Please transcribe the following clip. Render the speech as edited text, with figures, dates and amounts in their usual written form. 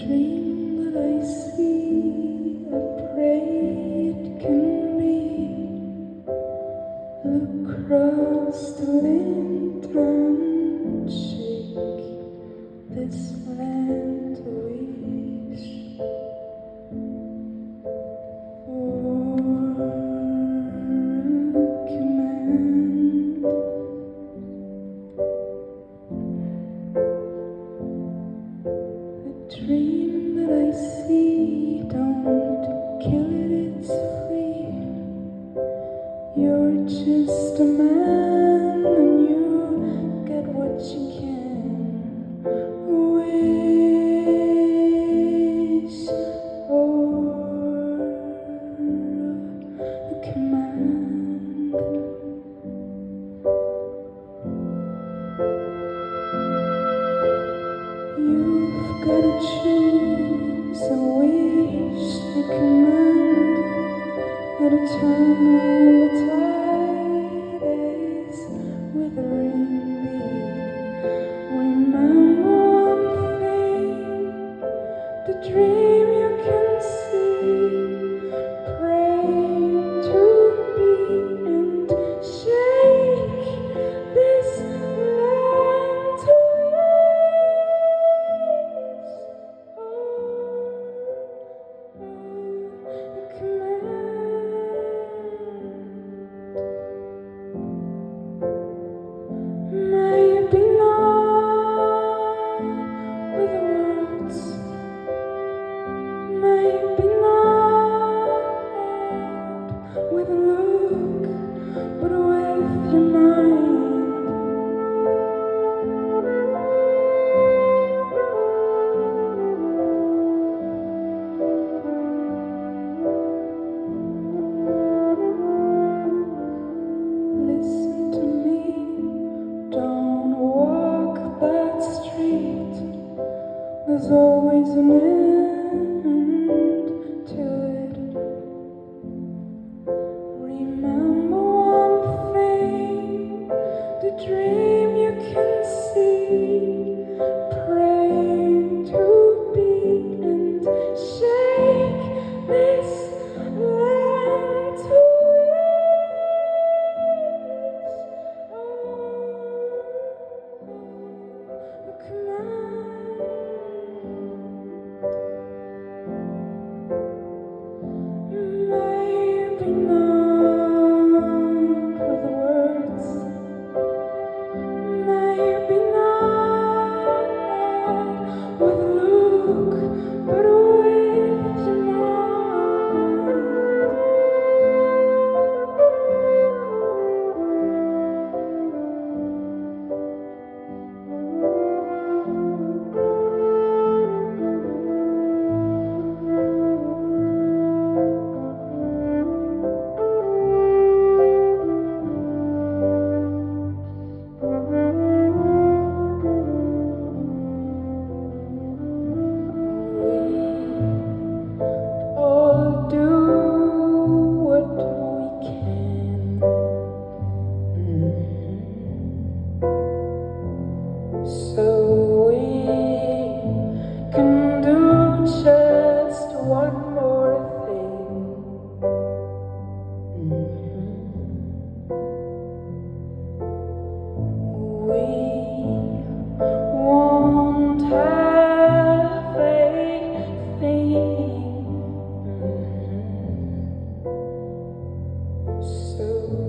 dream that I see, I pray it can be. Look across the land and shake this land to wish for a command. The dream that I see, don't kill it, it's free. You're just a man and you get what you can wish for a command. You've got to choose a wish, a command, at a time when the tide is withering thee. Remember one thing, the dream you can see. Pray to be and shake this land to a command. May it be not with the words, may it be not with a look, but with your mind. Listen to me, don't walk that street. There's always an end to it. Remember one thing, the dream you can see. Pray to be and shake this land to a command. May it be not with the words, may it be not with a look, but with your mind. All do what we can. So we can do just one more thing. We won't have a thing. So